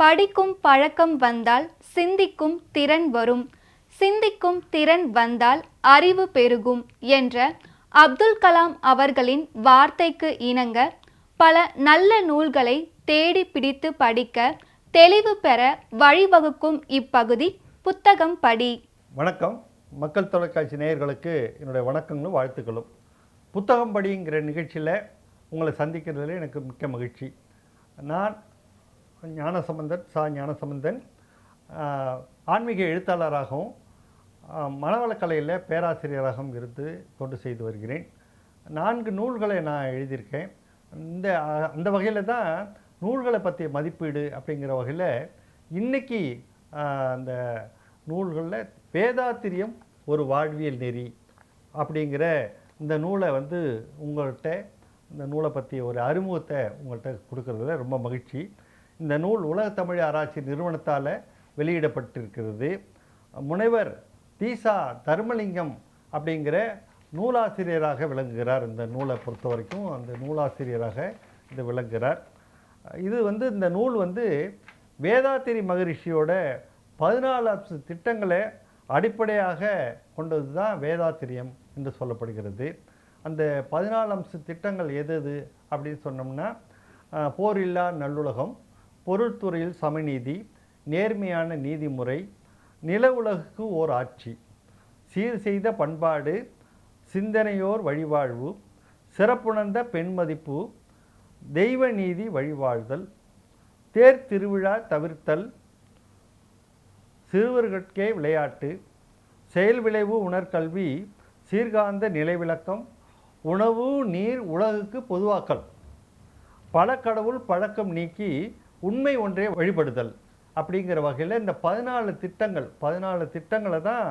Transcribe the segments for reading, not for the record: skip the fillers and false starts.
படிக்கும் பழக்கம் வந்தால் சிந்திக்கும் திறன் வரும், சிந்திக்கும் திறன் வந்தால் அறிவு பெருகும் என்ற அப்துல் கலாம் அவர்களின் வார்த்தைக்கு இணங்க பல நல்ல நூல்களை தேடி பிடித்து படிக்க தெளிவு பெற வழிவகுக்கும் இப்பகுதி புத்தகம் படி. வணக்கம். மக்கள் தொலைக்காட்சி நேயர்களுக்கு என்னுடைய வணக்கங்களும் வாழ்த்துக்களும். புத்தகம் படிங்கிற நிகழ்ச்சியில் உங்களை சந்திக்கிறதுல எனக்கு மிக்க மகிழ்ச்சி. நான் ஞானசம்பந்தன் ஆன்மீக எழுத்தாளராகவும் மனவளக்கலையில் பேராசிரியராகவும் இருந்து தொண்டு செய்து வருகிறேன். 4 நூல்களை நான் எழுதியிருக்கேன். அந்த வகையில் தான் நூல்களை பற்றிய மதிப்பீடு அப்படிங்கிற வகையில் இன்றைக்கி அந்த நூல்களில் வேதாத்திரியம் ஒரு வாழ்வியல் நெறி அப்படிங்கிற இந்த நூலை உங்கள்கிட்ட இந்த நூலை பற்றிய ஒரு அறிமுகத்தை உங்கள்கிட்ட கொடுக்கறதுல ரொம்ப மகிழ்ச்சி. இந்த நூல் உலக தமிழ் ஆராய்ச்சி நிறுவனத்தால் வெளியிடப்பட்டிருக்கிறது. முனைவர் தீசா தர்மலிங்கம் அப்படிங்கிற நூலாசிரியராக விளங்குகிறார். இந்த நூலை பொறுத்த வரைக்கும் அந்த நூலாசிரியராக இது விளங்குகிறார். இது இந்த நூல் வேதாத்திரி மகரிஷியோட 14 திட்டங்களை அடிப்படையாக கொண்டது தான் வேதாத்திரியம் என்று சொல்லப்படுகிறது. அந்த 14 திட்டங்கள் எது அப்படின்னு சொன்னோம்னா, போரில்லா நல்லுலகம், பொருள்துறையில் சமநீதி, நேர்மையான நீதிமுறை, நில உலகுக்கு ஓர் ஆட்சி, சீர் செய்த பண்பாடு, சிந்தனையோர் வழிவாழ்வு, சிறப்புணர்ந்த பெண்மதிப்பு, தெய்வ நீதி வழிவாழ்தல், தேர் திருவிழா தவிர்த்தல், சிறுவர்கட்கே விளையாட்டு, செயல் விளைவு உணர்கல்வி, சீர்காந்த நிலைவிளக்கம், உணவு நீர் உலகுக்கு பொதுவாக்கல், பல கடவுள் பழக்கம் நீக்கி உண்மை ஒன்றே வழிபடுதல் அப்படிங்கிற வகையில் இந்த 14 திட்டங்களை தான்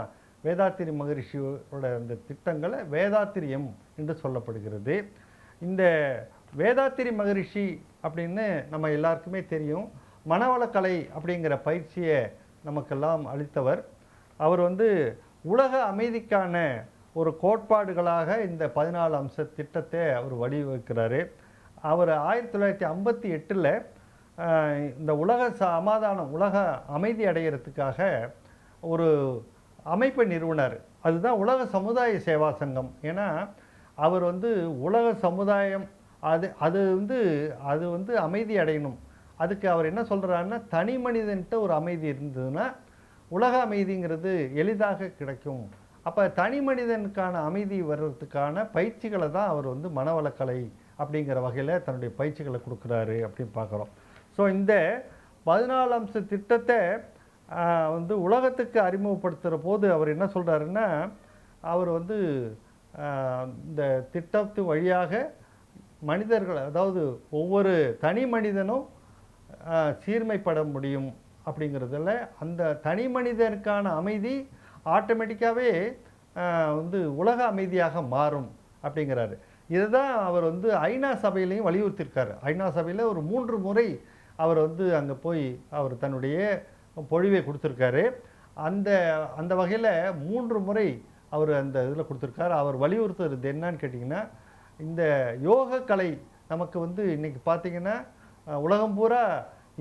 வேதாத்திரி மகரிஷியோட அந்த திட்டங்களை வேதாத்திரியம் என்று சொல்லப்படுகிறது. இந்த வேதாத்திரி மகரிஷி அப்படின்னு நம்ம எல்லாருக்குமே தெரியும். மனவளக்கலை அப்படிங்கிற பயிற்சியை நமக்கெல்லாம் அளித்தவர். அவர் உலக அமைதிக்கான ஒரு கோட்பாடுகளாக இந்த 14 அம்ச திட்டத்தை அவர் வடிவமைக்கிறார். அவர் 1958 இந்த உலக சமாதானம், உலக அமைதி அடைகிறதுக்காக ஒரு அமைப்பை நிறுவனர். அதுதான் உலக சமுதாய சேவா சங்கம். ஏன்னா அவர் உலக சமுதாயம் அது அமைதி அடையணும். அதுக்கு அவர் என்ன சொல்கிறாருன்னா, தனி மனிதன்கிட்ட ஒரு அமைதி இருந்ததுன்னா உலக அமைதிங்கிறது எளிதாக கிடைக்கும். அப்போ தனி மனிதனுக்கான அமைதி வர்றதுக்கான பயிற்சிகளை தான் அவர் மனவளக்கலை அப்படிங்கிற வகையில் தன்னுடைய பயிற்சிகளை கொடுக்குறாரு அப்படின்னு பார்க்குறோம். ஸோ இந்த 14 அம்ச திட்டத்தை உலகத்துக்கு அறிமுகப்படுத்துகிற போது அவர் என்ன சொல்கிறாருன்னா, அவர் இந்த திட்டத்து வழியாக மனிதர்கள், அதாவது ஒவ்வொரு தனி மனிதனும் சீர்மைப்பட முடியும் அப்படிங்கிறதுல அந்த தனி மனிதனுக்கான அமைதி ஆட்டோமேட்டிக்காகவே உலக அமைதியாக மாறும் அப்படிங்கிறாரு. இதுதான் அவர் ஐநா சபையிலையும் வலியுறுத்தியிருக்காரு. ஐநா சபையில் ஒரு 3 முறை அவர் அங்கே போய் அவர் தன்னுடைய பொழிவை கொடுத்துருக்காரு. அந்த வகையில் 3 முறை அவர் அந்த இதில் கொடுத்துருக்காரு. அவர் வலியுறுத்துறது என்னன்னு கேட்டிங்கன்னா, இந்த யோக கலை நமக்கு இன்றைக்கி பார்த்திங்கன்னா உலகம் பூரா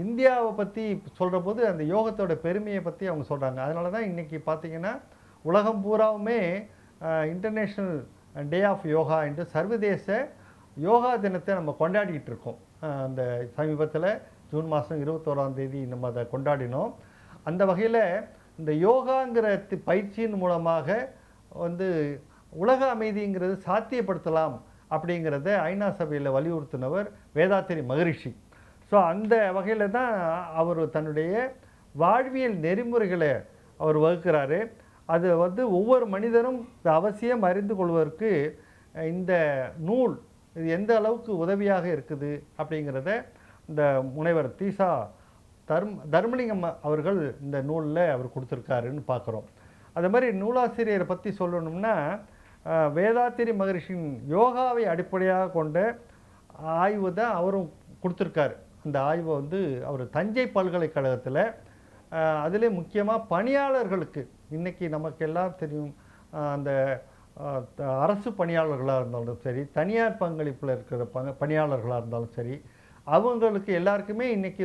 இந்தியாவை பற்றி சொல்கிற போது அந்த யோகத்தோட பெருமையை பற்றி அவங்க சொல்கிறாங்க. அதனால தான் இன்றைக்கி பார்த்திங்கன்னா உலகம் பூராவுமே இன்டர்நேஷ்னல் டே ஆஃப் யோகா என்று சர்வதேச யோகா தினத்தை நம்ம கொண்டாடிக்கிட்டு இருக்கோம். அந்த சமீபத்தில் ஜூன் மாதம் 21ஆம் தேதி நம்ம அதை கொண்டாடினோம். அந்த வகையில் இந்த யோகாங்கிற பயிற்சியின் மூலமாக உலக அமைதிங்கிறது சாத்தியப்படுத்தலாம் அப்படிங்கிறத ஐநா சபையில் வலியுறுத்தினவர் வேதாத்திரி மகரிஷி. ஸோ அந்த வகையில் தான் அவர் தன்னுடைய வாழ்வியல் நெறிமுறைகளை அவர் வகுக்கிறாரு. அது ஒவ்வொரு மனிதரும் அவசியம் அறிந்து கொள்வதற்கு இந்த நூல் இது எந்த அளவுக்கு உதவியாக இருக்குது அப்படிங்கிறத இந்த முனைவர் தீசா தர்மலிங்கம் அவர்கள் இந்த நூலில் அவர் கொடுத்துருக்காருன்னு பார்க்குறோம். அது மாதிரி நூலாசிரியரை பற்றி சொல்லணும்னா, வேதாத்திரி மகரிஷியின் யோகாவை அடிப்படையாக கொண்ட ஆய்வு தான் அவரும் கொடுத்துருக்காரு. அந்த ஆய்வை அவர் தஞ்சை பல்கலைக்கழகத்தில் அதிலே முக்கியமாக பணியாளர்களுக்கு, இன்றைக்கி நமக்கு எல்லாம் தெரியும், அந்த அரசு பணியாளர்களாக இருந்தாலும் சரி, தனியார் பங்களிப்பில் இருக்கிற பணியாளர்களாக இருந்தாலும் சரி, அவங்களுக்கு எல்லாருக்குமே இன்றைக்கி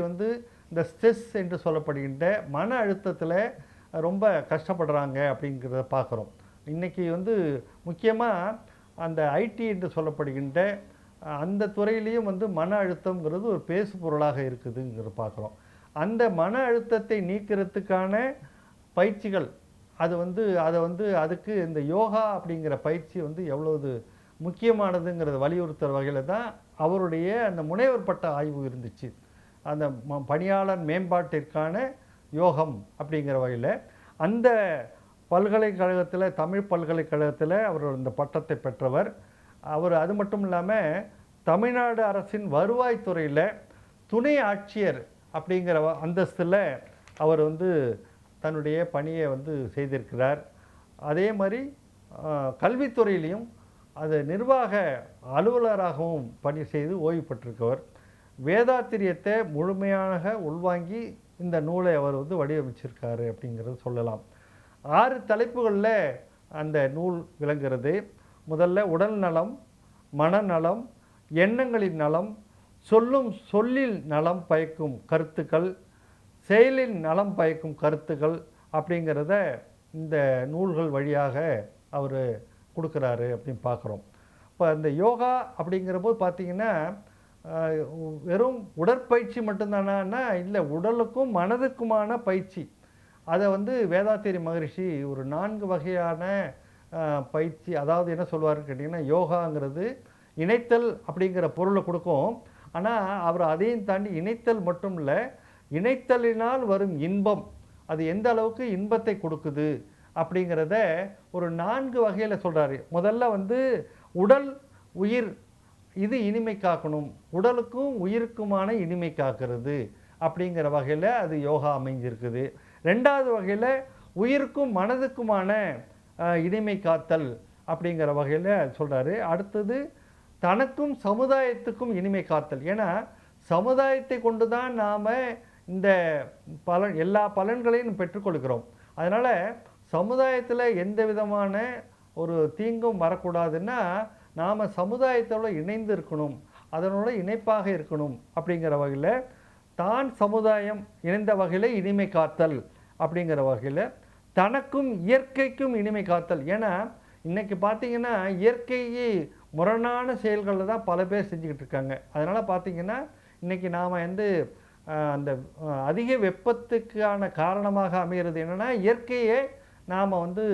இந்த ஸ்ட்ரெஸ் என்று சொல்லப்படுகின்ற மன அழுத்தத்தில் ரொம்ப கஷ்டப்படுறாங்க அப்படிங்கிறத பார்க்குறோம். இன்றைக்கி வந்து முக்கியமாக அந்த ஐடி என்று சொல்லப்படுகின்ற அந்த துறையிலையும் வந்து மன அழுத்தங்கிறது ஒரு பேசு பொருளாக இருக்குதுங்கிறத பார்க்குறோம். அந்த மன அழுத்தத்தை நீக்கிறதுக்கான பயிற்சிகள் அதுக்கு இந்த யோகா அப்படிங்கிற பயிற்சி வந்து எவ்வளவு முக்கியமானதுங்கிறத வலியுறுத்துகிற வகையில் தான் அவருடைய அந்த முனைவர் பட்ட ஆய்வு இருந்துச்சு. அந்த பணியாளர் மேம்பாட்டிற்கான யோகம் அப்படிங்கிற வகையில் அந்த பல்கலைக்கழகத்தில், தமிழ் பல்கலைக்கழகத்தில் அவர் இந்த பட்டத்தை பெற்றவர். அவர் அது மட்டும் இல்லாமல் தமிழ்நாடு அரசின் வருவாய்த்துறையில் துணை ஆட்சியர் அப்படிங்கிற அந்தஸ்தில் அவர் வந்து தன்னுடைய பணியை வந்து செய்திருக்கிறார். அதே மாதிரி கல்வித்துறையிலையும் அது நிர்வாக அலுவலராகவும் பணி செய்து ஓய்வு பெற்றிருக்கவர். வேதாத்திரியத்தை முழுமையாக உள்வாங்கி இந்த நூலை அவர் வந்து வடிவமைச்சிருக்காரு அப்படிங்கிறது சொல்லலாம். 6 தலைப்புகளில் அந்த நூல் விளங்குகிறது. முதல்ல உடல் நலம், மனநலம், எண்ணங்களின் நலம், சொல்லில் நலம் பயக்கும் கருத்துக்கள், செயலில் நலம் பயக்கும் கருத்துக்கள் அப்படிங்கிறத இந்த நூல்கள் வழியாக அவர் கொடுக்குறாரு அப்படின்னு பார்க்குறோம். இப்போ இந்த யோகா அப்படிங்கிற போது பார்த்திங்கன்னா வெறும் உடற்பயிற்சி மட்டும்தானா? இல்லை, உடலுக்கும் மனதுக்குமான பயிற்சி. அதை வந்து வேதாத்திரி மகரிஷி ஒரு 4 வகையான பயிற்சி, அதாவது என்ன சொல்லுவாருன்னு கேட்டிங்கன்னா, யோகாங்கிறது இணைத்தல் அப்படிங்கிற பொருளை கொடுக்கும். ஆனால் அவர் அதையும் தாண்டி இணைத்தல் மட்டும் இல்லை, இணைத்தலினால் வரும் இன்பம் அது எந்த அளவுக்கு இன்பத்தை கொடுக்குது அப்படிங்கிறத ஒரு 4 வகையில் சொல்கிறாரு. முதல்ல வந்து உடல் உயிர் இது இனிமை காக்கணும், உடலுக்கும் உயிருக்குமான இனிமை காக்கிறது அப்படிங்கிற வகையில் அது யோகா அமைஞ்சிருக்குது. 2வது வகையில் உயிருக்கும் மனதுக்குமான இனிமை காத்தல் அப்படிங்கிற வகையில் சொல்கிறாரு. அடுத்தது தனக்கும் சமுதாயத்துக்கும் இனிமை காத்தல். ஏன்னா சமுதாயத்தை கொண்டு தான் நாம் இந்த எல்லா பலன்களையும் பெற்றுக்கொள்கிறோம். அதனால் சமுதாயத்தில் எந்த விதமான ஒரு தீங்கும் வரக்கூடாதுன்னா நாம் சமுதாயத்தோடு இணைந்து இருக்கணும், அதனோட இணைப்பாக இருக்கணும் அப்படிங்கிற வகையில் தான் சமுதாயம் இணைந்த வகையில் இனிமை காத்தல் அப்படிங்கிற வகையில் தனக்கும் இயற்கைக்கும் இனிமை காத்தல். ஏன்னா இன்றைக்கி பார்த்திங்கன்னா இயற்கையை முரணான செயல்களில் தான் பல பேர் செஞ்சுக்கிட்டு இருக்காங்க. அதனால் பார்த்திங்கன்னா இன்றைக்கி நாம் வந்து அந்த அதிக வெப்பத்துக்கான காரணமாக அமைகிறது என்னென்னா, இயற்கையை நாம் வந்து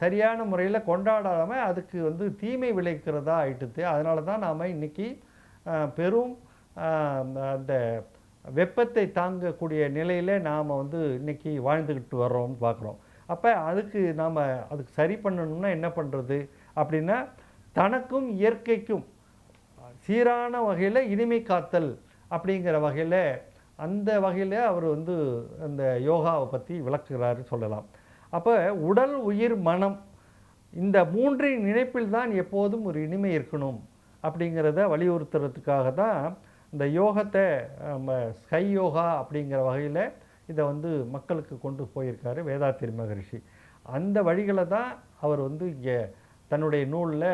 சரியான முறையில் கொண்டாடாமல் அதுக்கு வந்து தீமை விளைக்கிறதா ஆயிட்டுது. அதனால தான் நாம் இன்றைக்கி பெரும் அந்த வெப்பத்தை தாங்கக்கூடிய நிலையில் நாம் வந்து இன்றைக்கி வாழ்ந்துக்கிட்டு வர்றோம்னு பார்க்குறோம். அப்போ அதுக்கு சரி பண்ணணும்னா என்ன பண்ணுறது அப்படின்னா, தனக்கும் இயற்கைக்கும் சீரான வகையில் இனிமை காத்தல் அப்படிங்கிற வகையில் அந்த வகையில் அவர் வந்து அந்த யோகாவை பற்றி விளக்குகிறாரு சொல்லலாம். அப்போ உடல் உயிர் மனம் இந்த 3 இணைப்பில் தான் எப்போதும் ஒரு இனிமை இருக்கணும் அப்படிங்கிறத வலியுறுத்துறதுக்காக தான் இந்த யோகத்தை ஸ்கை யோகா அப்படிங்கிற வகையில் இதை வந்து மக்களுக்கு கொண்டு போயிருக்காரு வேதாத்திரி மகரிஷி. அந்த வழிகளை தான் அவர் வந்து இங்கே தன்னுடைய நூலில்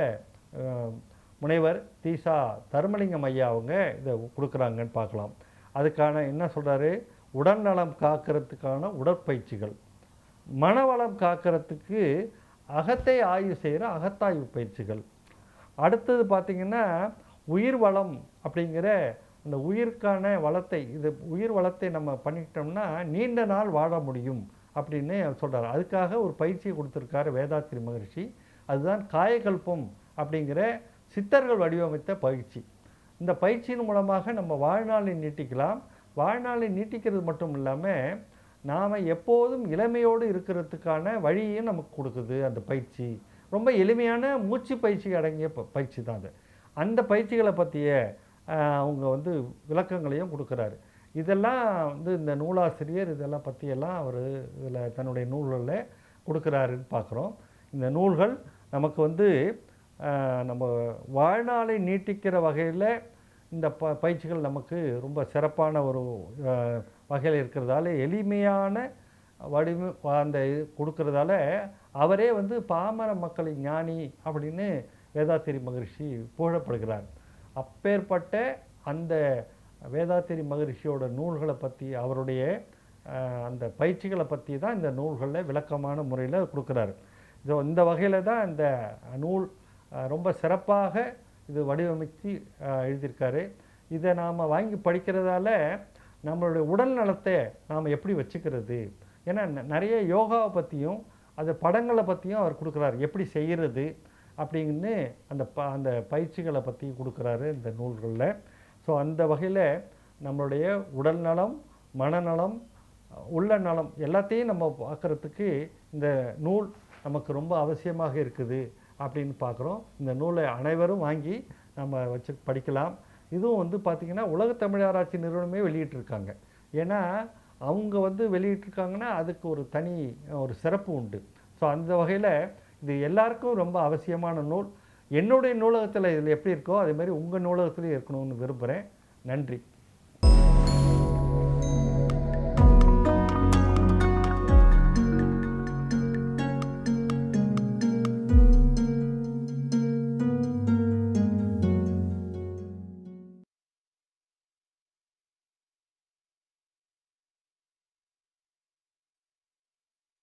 முனைவர் தீசா தர்மலிங்கம் ஐயா அவங்க இதை கொடுக்குறாங்கன்னு பார்க்கலாம். அதுக்கான என்ன சொல்கிறாரு, உடல்நலம் காக்கிறதுக்கான உடற்பயிற்சிகள், மனவளம் காக்கிறதுக்கு அகத்தை ஆய்வு செய்கிற அகத்தாய்வு பயிற்சிகள், அடுத்தது பார்த்திங்கன்னா உயிர் வளம் அப்படிங்கிற அந்த உயிருக்கான வளத்தை, உயிர் வளத்தை நம்ம பண்ணிக்கிட்டோம்னா நீண்ட நாள் வாழ முடியும் அப்படின்னு சொல்கிறார். அதுக்காக ஒரு பயிற்சியை கொடுத்துருக்காரு வேதாத்திரி மகரிஷி. அதுதான் காயகல்பம் அப்படிங்கிற சித்தர்கள் வடிவமைத்த பயிற்சி. இந்த பயிற்சியின் மூலமாக நம்ம வாழ்நாளை நீட்டிக்கலாம். வாழ்நாளை நீட்டிக்கிறது மட்டும் இல்லாமல் நாம் எப்போதும் இளமையோடு இருக்கிறதுக்கான வழியையும் நமக்கு கொடுக்குது அந்த பயிற்சி. ரொம்ப எளிமையான மூச்சு பயிற்சி அடங்கிய பயிற்சி தான் அது. அந்த பயிற்சிகளை பற்றிய அவங்க வந்து விளக்கங்களையும் கொடுக்குறாரு. இதெல்லாம் வந்து இந்த நூலாசிரியர் இதெல்லாம் பற்றியெல்லாம் அவர் இதில் தன்னுடைய நூல்களில் கொடுக்குறாருன்னு பார்க்குறோம். இந்த நூல்கள் நமக்கு வந்து நம்ம வாழ்நாளை நீட்டிக்கிற வகையில் இந்த பயிற்சிகள் நமக்கு ரொம்ப சிறப்பான ஒரு வகையில் இருக்கிறதால, எளிமையான அந்த கொடுக்கறதால அவரே வந்து பாமர மக்களின் ஞானி அப்படின்னு வேதாத்திரி மகரிஷி புகழப்படுகிறார். அப்பேற்பட்ட அந்த வேதாத்திரி மகரிஷியோட நூல்களை பற்றி, அவருடைய அந்த பயிற்சிகளை பற்றி தான் இந்த நூல்களில் விளக்கமான முறையில் கொடுக்குறாரு. ஸோ இந்த வகையில் தான் இந்த நூல் ரொம்ப சிறப்பாக இது வடிவமைத்து எழுதியிருக்காரு. இதை நாம் வாங்கி படிக்கிறதால நம்மளுடைய உடல் நலத்தை நாம் எப்படி வச்சுக்கிறது, ஏன்னா நிறைய யோகாவை பற்றியும் அந்த படங்களை பற்றியும் அவர் கொடுக்குறாரு, எப்படி செய்கிறது அப்படின்னு அந்த பயிற்சிகளை பற்றி கொடுக்குறாரு இந்த நூல்களில். ஸோ அந்த வகையில் நம்மளுடைய உடல் நலம், மனநலம், உள்ள நலம் எல்லாத்தையும் நம்ம பார்க்குறதுக்கு இந்த நூல் நமக்கு ரொம்ப அவசியமாக இருக்குது அப்படின்னு பார்க்குறோம். இந்த நூலை அனைவரும் வாங்கி நம்ம வச்சு படிக்கலாம். இதுவும் பார்த்திங்கன்னா உலகத்தமிழ் ஆராய்ச்சி நிறுவனமே வெளியிட்டிருக்காங்க. ஏன்னா அவங்க வெளியிட்டிருக்காங்கன்னா அதுக்கு ஒரு தனி ஒரு சிறப்பு உண்டு. ஸோ அந்த வகையில் இது எல்லாருக்கும் ரொம்ப அவசியமான நூல். என்னுடைய நூலகத்தில் இதில் எப்படி இருக்கோ அதே மாதிரி உங்கள் நூலகத்துலேயும் இருக்கணும்னு விரும்புகிறேன். நன்றி.